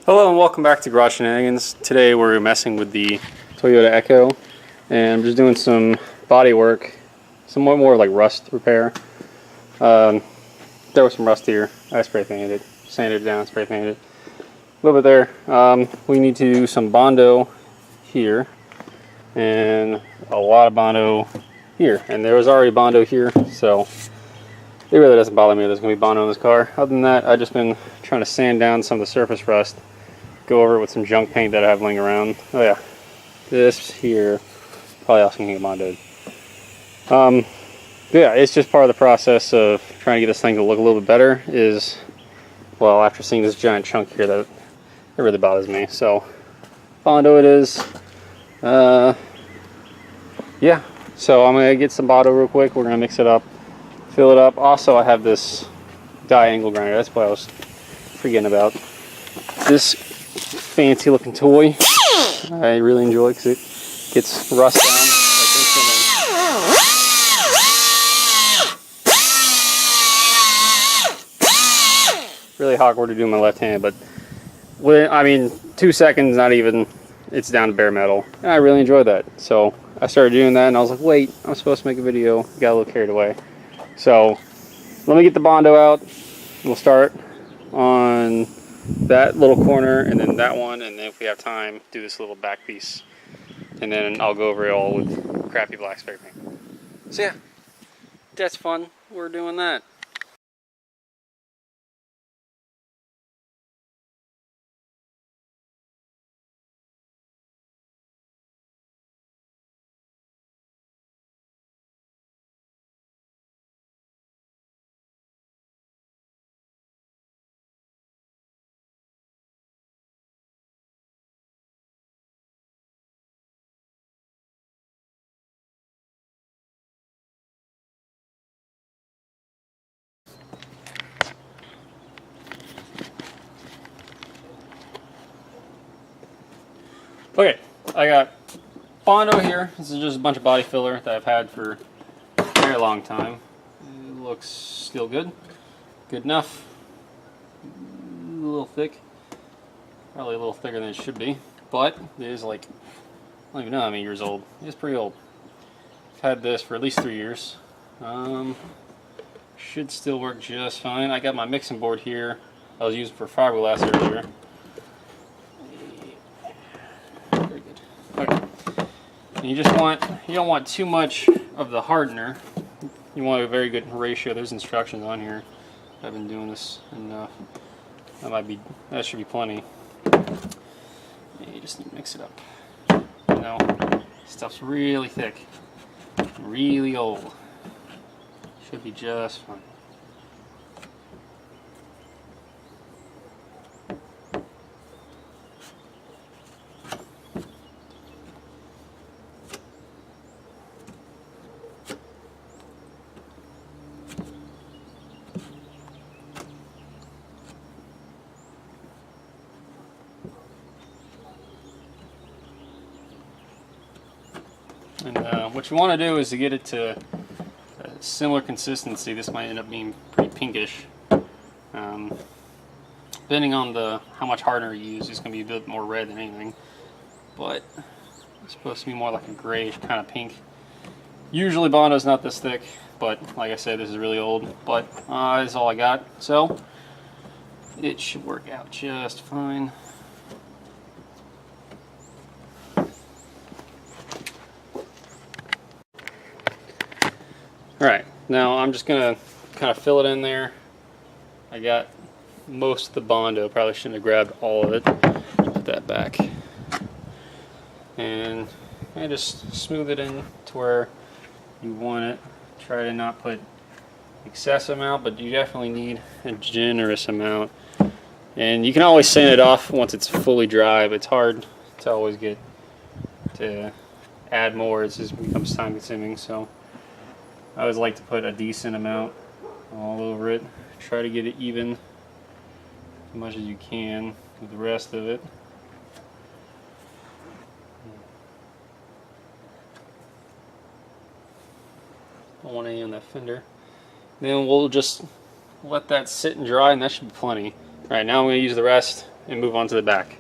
Hello and welcome back to Garage Shenanigans. Today we're messing with the Toyota Echo and I'm just doing some body work, some more like rust repair. There was some rust here. I spray painted it, sanded it down, spray painted it. A little bit there. We need to do some Bondo here and a lot of Bondo here. And there was already Bondo here, so it really doesn't bother me. There's going to be Bondo in this car. Other than that, I've just been trying to sand down some of the surface rust. Go over it with some junk paint that I have laying around. Oh yeah, this here probably also can get Bondoed. Yeah, it's just part of the process of trying to get this thing to look a little bit better. Is, well, after seeing this giant chunk here, that it really bothers me. So Bondo it is. Yeah, so I'm gonna get some Bondo real quick. We're gonna mix it up, fill it up. Also, I have this die angle grinder. That's what I was forgetting about. This fancy looking toy I really enjoy because it gets rust down like instantly. Really awkward to do in my left hand, but I mean 2 seconds, not even, it's down to bare metal, and I really enjoy that. So I started doing that and I was like, wait, I'm supposed to make a video. Got a little carried away. So let me get the Bondo out. We'll start on that little corner and then that one, and then if we have time, do this little back piece, and then I'll go over it all with crappy black spray paint. So yeah, that's fun. We're doing that. Okay, I got Bondo here. This is just a bunch of body filler that I've had for a very long time. It looks still good. Good enough. A little thick. Probably a little thicker than it should be. But it is like, I don't even know how many years old. It's pretty old. I've had this for at least 3 years. Should still work just fine. I got my mixing board here. I was using for fiberglass earlier. Okay. And you don't want too much of the hardener. You want a very good ratio. There's instructions on here. I've been doing this enough. That should be plenty. You just need to mix it up. You know, stuff's really thick, really old. Should be just fine. And what you want to do is to get it to a similar consistency. This might end up being pretty pinkish. Depending on how much hardener you use, it's going to be a bit more red than anything. But it's supposed to be more like a grayish kind of pink. Usually Bondo's not this thick, but like I said, this is really old. But this is all I got, so it should work out just fine. Alright, now I'm just going to kind of fill it in there. I got most of the Bondo, probably shouldn't have grabbed all of it. Put that back. And I just smooth it in to where you want it. Try to not put excessive amount, but you definitely need a generous amount. And you can always sand it off once it's fully dry, but it's hard to always get to add more. It just becomes time consuming, so I always like to put a decent amount all over it. Try to get it even as much as you can with the rest of it. Don't want any on that fender. Then we'll just let that sit and dry, and that should be plenty. Alright, now I'm going to use the rest and move on to the back.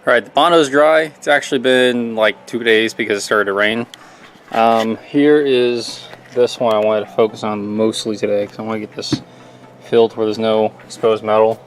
Alright, the Bondo's dry. It's actually been like 2 days because it started to rain. Here is this one I wanted to focus on mostly today because I want to get this filled where there's no exposed metal.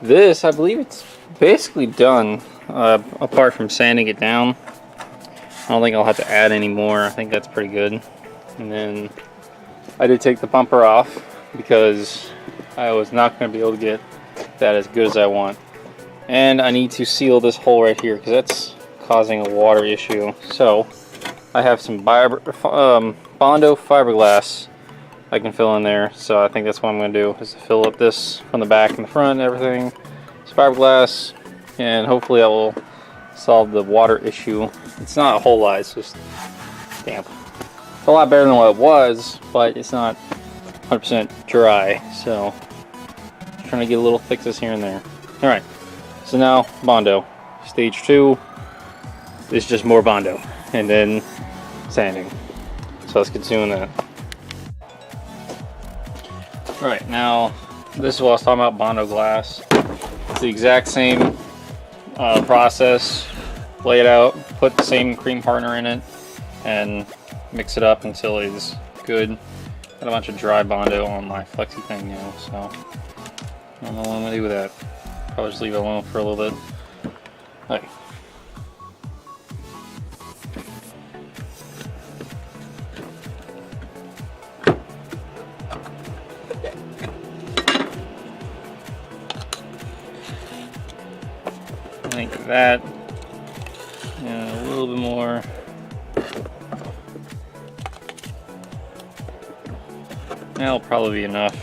This, I believe it's basically done, apart from sanding it down. I don't think I'll have to add any more. I think that's pretty good. And then I did take the bumper off because I was not going to be able to get that as good as I want. And I need to seal this hole right here because that's causing a water issue. So I have some Bondo fiberglass I can fill in there. So I think that's what I'm going to do, is to fill up this from the back and the front and everything. It's fiberglass, and hopefully that will solve the water issue. It's not a whole lot, it's just damp. It's a lot better than what it was, but it's not 100% dry. So I'm trying to get a little fixes here and there. Alright. So now, Bondo. Stage 2 is just more Bondo. And then sanding. So let's get doing that. Alright, now this is what I was talking about, Bondo glass. It's the exact same process. Lay it out, put the same cream hardener in it, and mix it up until it's good. Got a bunch of dry Bondo on my flexi thing now, so I don't know what I'm going to do with that. Probably just leave it alone for a little bit. Okay. Like that. And a little bit more. That'll probably be enough.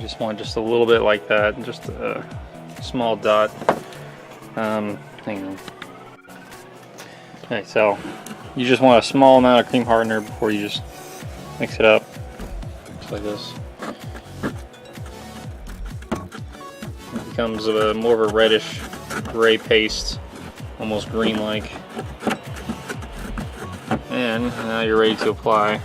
Just want just a little bit like that, just a small dot. Hang on. Okay, so you just want a small amount of cream hardener before you just mix it up, just like this. It becomes more of a reddish gray paste, almost green-like. And now you're ready to apply.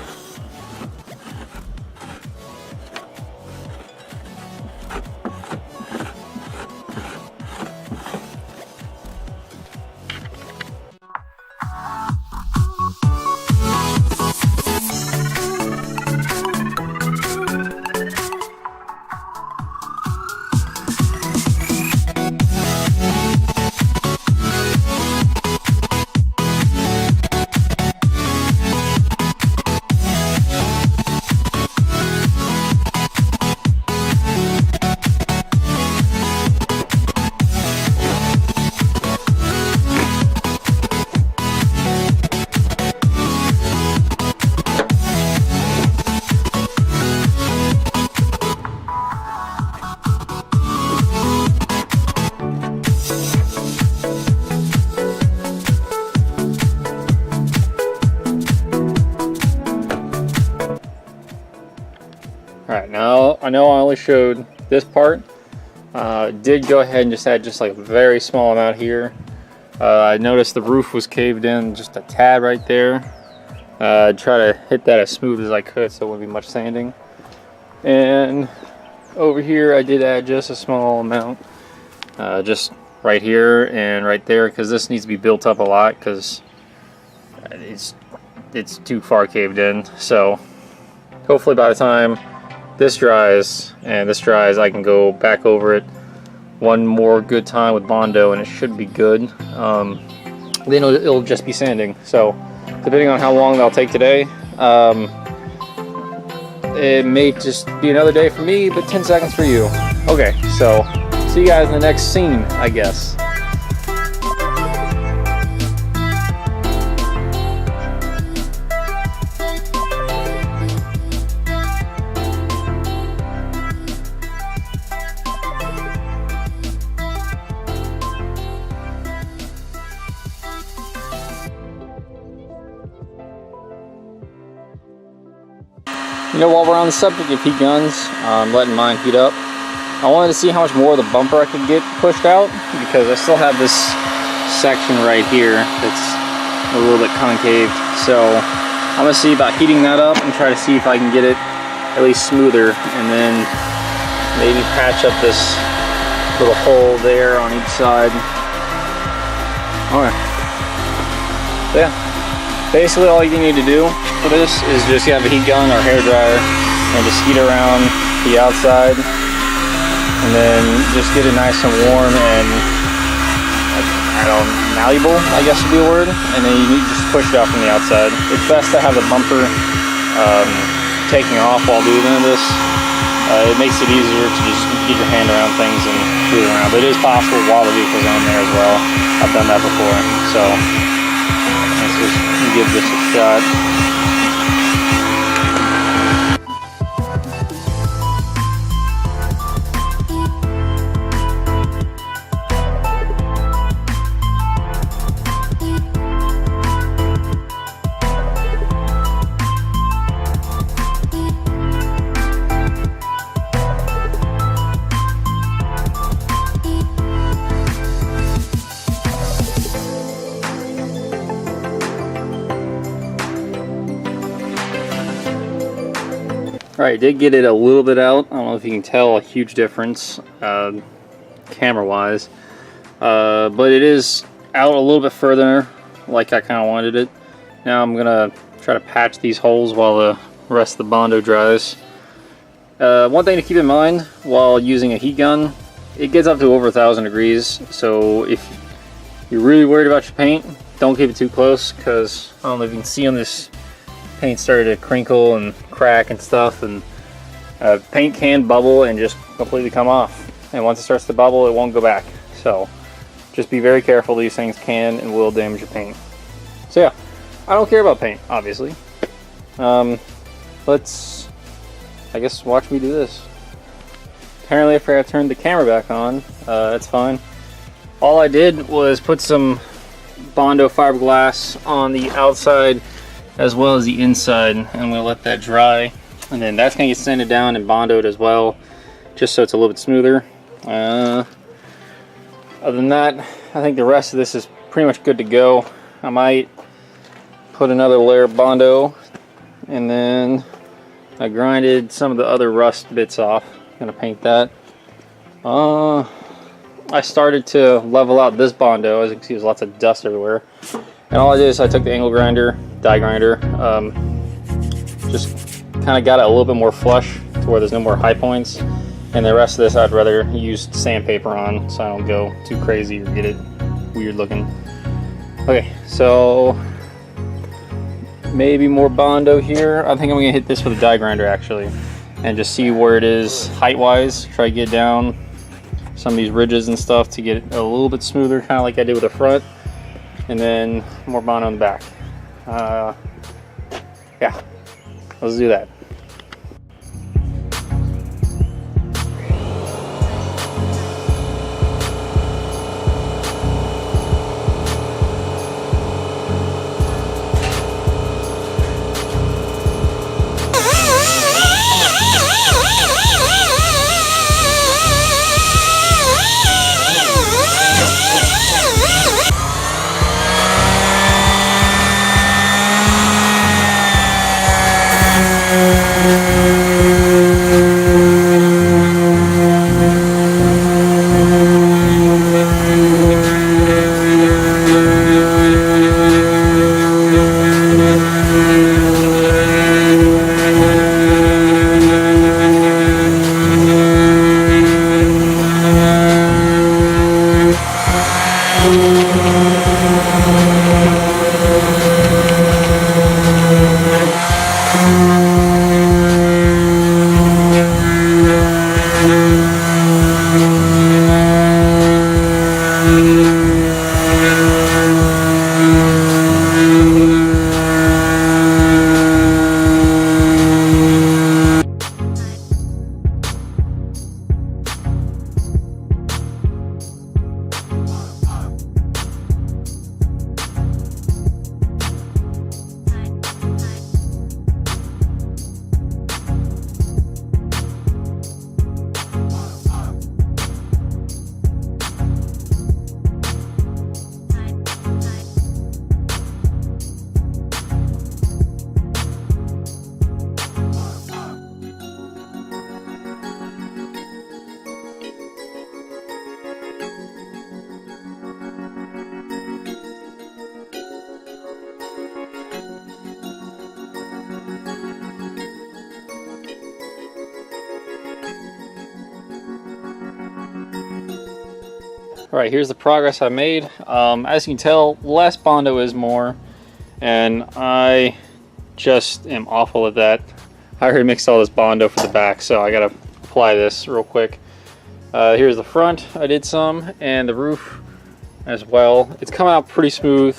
Alright, now I know I only showed this part. Did go ahead and just add just like a very small amount here. I noticed the roof was caved in just a tad right there. Try to hit that as smooth as I could so it wouldn't be much sanding. And over here I did add just a small amount, just right here and right there, because this needs to be built up a lot because it's it's too far caved in. So hopefully by the time this dries and this dries, I can go back over it one more good time with Bondo and it should be good. Then it'll just be sanding. So depending on how long that'll take today, it may just be another day for me, but 10 seconds for you. Okay, so see you guys in the next scene, I guess. You know, while we're on the subject of heat guns, letting mine heat up, I wanted to see how much more of the bumper I could get pushed out, because I still have this section right here that's a little bit concaved. So I'm going to see about heating that up and try to see if I can get it at least smoother, and then maybe patch up this little hole there on each side. Alright. So yeah. Basically all you need to do for this is just have a heat gun or hair dryer and just heat around the outside, and then just get it nice and warm and, I don't know, malleable, I guess would be a word, and then you just push it out from the outside. It's best to have the bumper taking off while doing this. It makes it easier to just get your hand around things and move around, but it is possible while the vehicle's on there as well. I've done that before, so let's just give this a shot. Alright, did get it a little bit out. I don't know if you can tell a huge difference camera wise, but it is out a little bit further like I kind of wanted it. Now I'm gonna try to patch these holes while the rest of the Bondo dries. One thing to keep in mind while using a heat gun, it gets up to over 1,000 degrees, so if you're really worried about your paint, don't keep it too close, because I don't know if you can see on this, paint started to crinkle and crack and stuff, and paint can bubble and just completely come off, and once it starts to bubble it won't go back. So just be very careful. These things can and will damage your paint. So yeah, I don't care about paint, obviously. Let's, I guess, watch me do this. Apparently I forgot to turn the camera back on. That's fine. All I did was put some Bondo fiberglass on the outside as well as the inside, and I'm going to let that dry, and then that's going to get sanded down and bondoed as well, just so it's a little bit smoother. Other than that, I think the rest of this is pretty much good to go. I might put another layer of Bondo, and then I grinded some of the other rust bits off. I'm going to paint that. I started to level out this Bondo. As you can see, there's lots of dust everywhere. And all I did is I took the angle grinder, die grinder, just kind of got it a little bit more flush to where there's no more high points. And the rest of this I'd rather use sandpaper on so I don't go too crazy or get it weird looking. Okay, so maybe more Bondo here. I think I'm gonna hit this with a die grinder actually, and just see where it is height wise. Try to get down some of these ridges and stuff to get it a little bit smoother, kind of like I did with the front. And then more Bondo on the back. Yeah, let's do that. Alright, here's the progress I made. As you can tell, less Bondo is more, and I just am awful at that. I already mixed all this Bondo for the back, so I gotta apply this real quick. Here's the front, I did some, and the roof as well. It's coming out pretty smooth.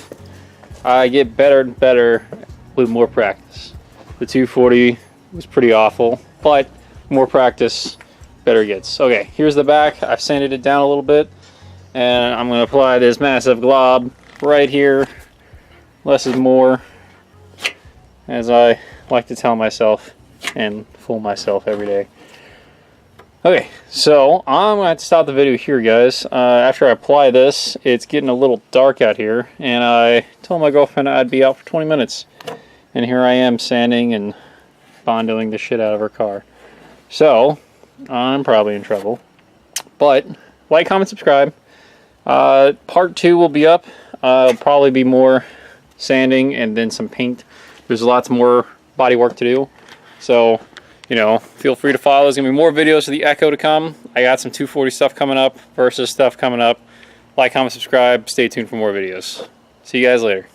I get better and better with more practice. The 240 was pretty awful, but more practice, better it gets. Okay, here's the back. I've sanded it down a little bit, and I'm going to apply this massive glob right here. Less is more, as I like to tell myself and fool myself every day. Okay, so I'm going to have to stop the video here, guys. After I apply this, it's getting a little dark out here, and I told my girlfriend I'd be out for 20 minutes. And here I am sanding and bondoing the shit out of her car. So, I'm probably in trouble. But, like, comment, subscribe. Part 2 will be up. It'll probably be more sanding and then some paint. There's lots more body work to do. So, you know, feel free to follow. There's going to be more videos of the Echo to come. I got some 240 stuff coming up, Versus stuff coming up. Like, comment, subscribe. Stay tuned for more videos. See you guys later.